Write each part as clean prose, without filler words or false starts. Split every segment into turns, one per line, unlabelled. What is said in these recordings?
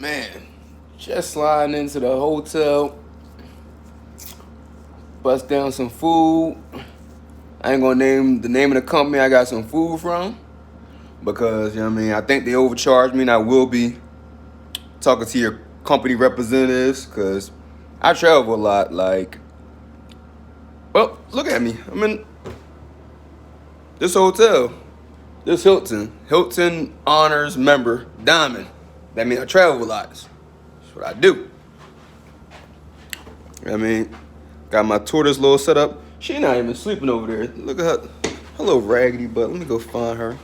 Man, just sliding into the hotel, bust down some food. I ain't gonna name the name of the company I got some food from because you know what I mean. I think they overcharged me, and I will be talking to your company representatives because I travel a lot. Like, well, look at me. I'm in this hotel, this Hilton Honors member, Diamond. That means I travel a lot. That's what I do. You know what I mean, got my tortoise little setup. She not even sleeping over there. Look at her, her little raggedy butt. Let me go find her.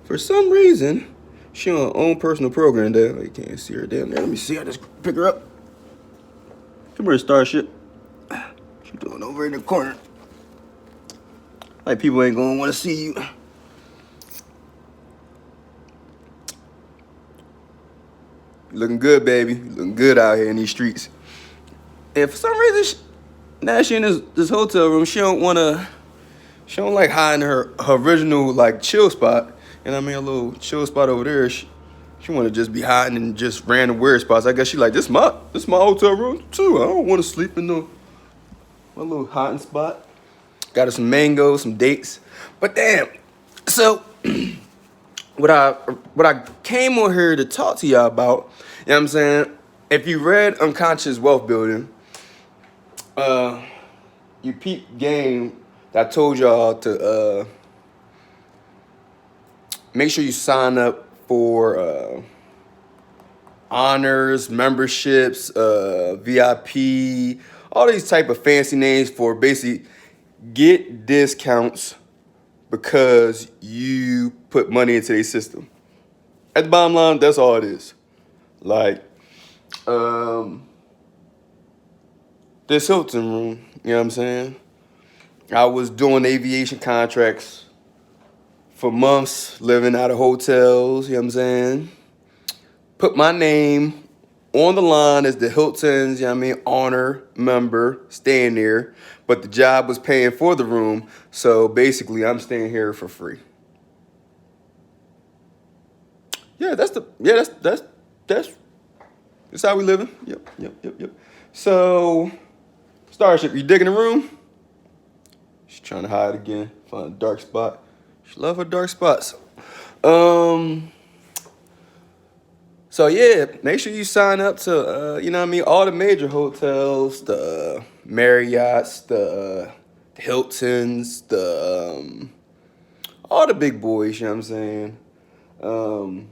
For some reason, she on her own personal program there. You can't see her down there. Let me see. I just pick her up. Come here, Starship. She doing over in the corner. Like people ain't gonna want to see you. You looking good, baby. You looking good out here in these streets. And for some reason, now she in this hotel room. She don't wanna. She don't like hiding her original like chill spot. And I mean a little chill spot over there. She wanna just be hiding in just random weird spots. I guess she like this my hotel room too. I don't wanna sleep in my little hiding spot. Got her some mangoes, some dates. But damn. So what I came on here to talk to y'all about, you know what I'm saying? If you read Unconscious Wealth Building, you peep game that I told y'all to make sure you sign up for honors, memberships, VIP, all these type of fancy names for basically get discounts because you put money into their system. At the bottom line, that's all it is. Like, this Hilton room, you know what I'm saying? I was doing aviation contracts for months, living out of hotels, you know what I'm saying? Put my name on the line as the Hilton's, you know what I mean, honor member, staying there. But the job was paying for the room, so basically I'm staying here for free. Yeah, that's how we living. Yep. So, Starship, you digging the room? She's trying to hide again, find a dark spot. She love her dark spots. So yeah, make sure you sign up to you know what I mean, all the major hotels, the Marriotts, the Hiltons, the all the big boys, you know what I'm saying? Um,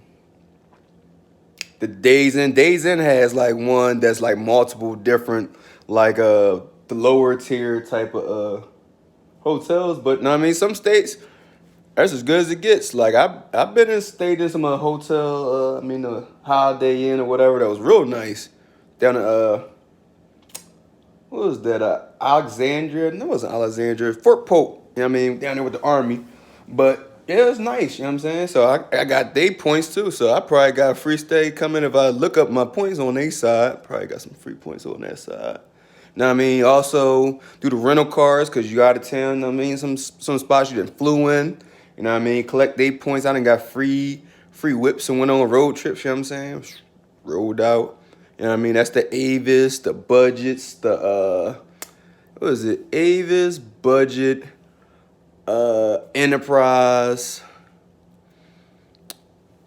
the Days Inn has like one that's like multiple different like the lower tier type of hotels, but no, I mean some states that's as good as it gets. Like I've been and stayed in some hotel, I mean the Holiday Inn or whatever that was real nice down in what was that? Alexandria? No, it wasn't Alexandria. Fort Polk. You know what I mean? Down there with the army. But yeah, it was nice. You know what I'm saying? So I got day points too. So I probably got a free stay coming if I look up my points on their side. Probably got some free points on that side. Now I mean, also do the rental cars because you out of town. I mean, some spots you done flew in. You know what I mean? Collect day points. I done got free whips and went on road trips. You know what I'm saying? Rolled out. You know what I mean? That's the Avis, the budgets, the what is it? Avis, budget, enterprise. I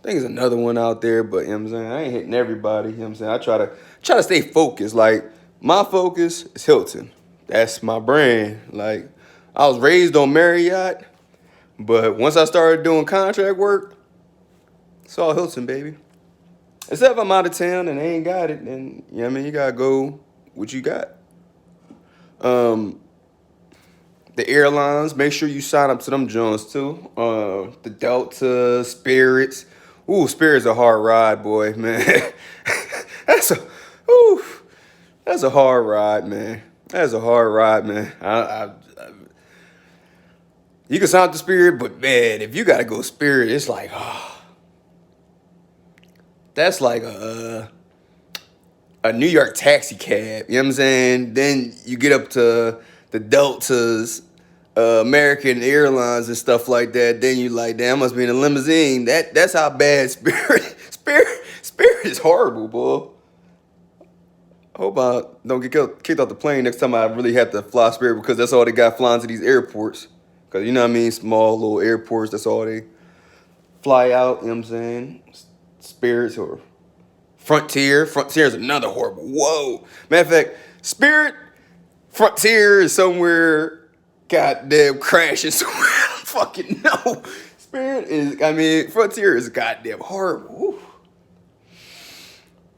think there's another one out there, but you know what I'm saying? I ain't hitting everybody, you know what I'm saying? I try to stay focused. Like my focus is Hilton. That's my brand. Like I was raised on Marriott, but once I started doing contract work, it's all Hilton, baby. Except if I'm out of town and they ain't got it, then you know what I mean, you gotta go what you got. Um, the airlines, make sure you sign up to them Jones too. The Delta, Spirits. Ooh, Spirits a hard ride, boy, man. that's a, ooh, that's a hard ride, man. That's a hard ride, man. You can sign up to Spirit, but man, if you gotta go Spirit, it's like, that's like a New York taxi cab. You know what I'm saying? Then you get up to the Deltas, American Airlines and stuff like that, then you like, damn, I must be in a limousine. That's how bad Spirit is horrible, boy. Hope I don't get kicked off the plane next time I really have to fly Spirit, because that's all they got flying to these airports. Because you know what I mean, small little airports, that's all they fly out, you know what I'm saying? Spirits or Frontier. Frontier is another horrible. Whoa. Matter of fact, Spirit, Frontier is somewhere goddamn crashing somewhere. I don't fucking know. Frontier is goddamn horrible.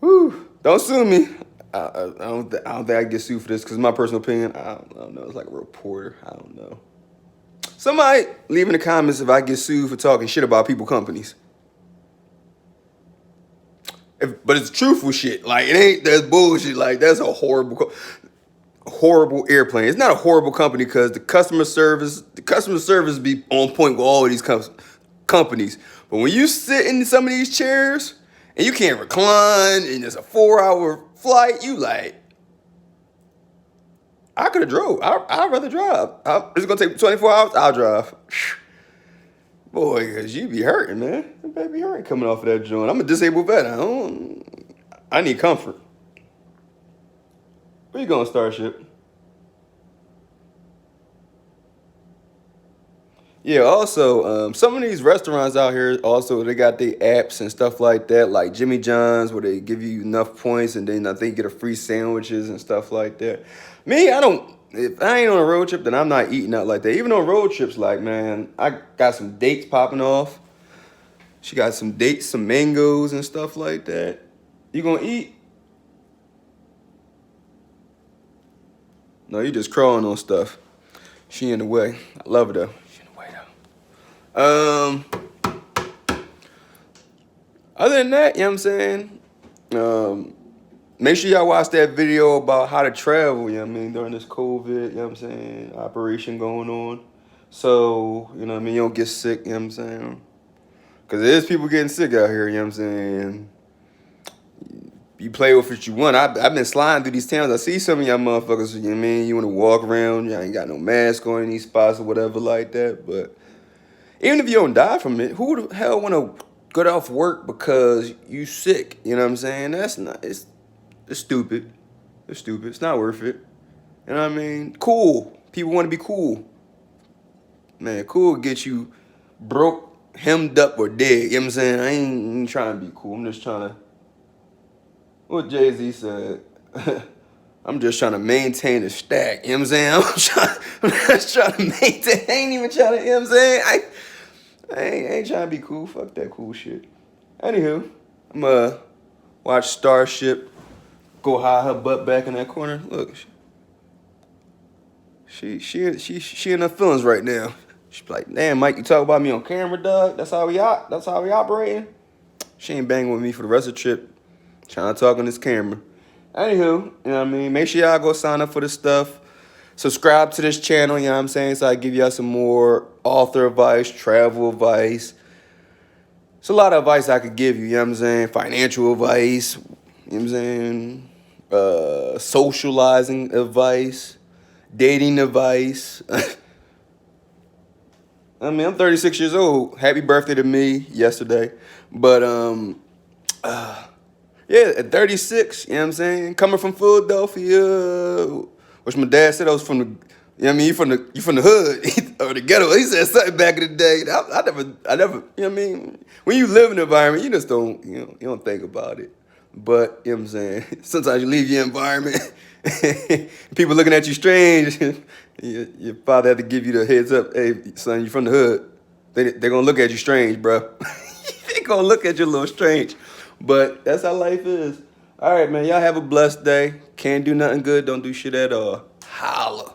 Whew. Don't sue me. I don't think I get sued for this, because my personal opinion, I don't know. It's like a reporter. I don't know. Somebody leave in the comments if I get sued for talking shit about people companies. But it's truthful shit. Like, it ain't, that's bullshit. Like, that's a horrible airplane. It's not a horrible company, because the customer service be on point with all of these companies. But when you sit in some of these chairs and you can't recline and it's a 4-hour flight, you like, I could have drove. I'd rather drive. It's going to take 24 hours, I'll drive. Boy, because you be hurting, man. You better be hurting coming off of that joint. I'm a disabled vet. I need comfort. Where you going, Starship? Yeah, also, some of these restaurants out here, also, they got their apps and stuff like that, like Jimmy John's, where they give you enough points and then I think you get a free sandwiches and stuff like that. Me, if I ain't on a road trip, then I'm not eating out like that. Even on road trips, like, man, I got some dates popping off. She got some dates, some mangoes and stuff like that. You gonna eat? No, you just crawling on stuff. She in the way. I love her, though. Other than that, you know what I'm saying? Make sure y'all watch that video about how to travel, you know what I mean, during this COVID, you know what I'm saying, operation going on. So, you know what I mean, you don't get sick, you know what I'm saying? Because there's people getting sick out here, you know what I'm saying? You play with what you want. I've been sliding through these towns. I see some of y'all motherfuckers, you know what I mean, you want to walk around, y'all ain't got no mask on in these spots or whatever like that, but even if you don't die from it, who the hell want to get off work because you sick? You know what I'm saying? It's stupid. It's stupid. It's not worth it. You know what I mean? Cool. People want to be cool. Man, cool gets you broke, hemmed up, or dead. You know what I'm saying? I ain't trying to be cool. I'm just trying to, what Jay-Z said, I'm just trying to maintain the stack. You know what I'm saying? I'm just trying to maintain. I ain't even trying to, you know what I'm saying? I ain't trying to be cool. Fuck that cool shit. Anywho, I'm gonna watch Starship go hide her butt back in that corner. Look, she in her feelings right now. She be like, damn, Mike, you talk about me on camera, dog. That's how we operating. She ain't banging with me for the rest of the trip. Trying to talk on this camera. Anywho, you know what I mean? Make sure y'all go sign up for this stuff. Subscribe to this channel, you know what I'm saying? So I give y'all some more author advice, travel advice. It's a lot of advice I could give you, you know what I'm saying? Financial advice, you know what I'm saying? Socializing advice, dating advice. I mean, I'm 36 years old. Happy birthday to me yesterday. But, yeah, at 36, you know what I'm saying? Coming from Philadelphia, which my dad said I was from the, you know what I mean? You from the hood or the ghetto. He said something back in the day. I never, you know what I mean? When you live in an environment, you just don't, you don't think about it. But, you know what I'm saying? Sometimes you leave your environment, people looking at you strange. Your father had to give you the heads up. Hey, son, you from the hood. They're going to look at you strange, bro. They're going to look at you a little strange. But that's how life is. All right, man. Y'all have a blessed day. Can't do nothing good. Don't do shit at all. Holla.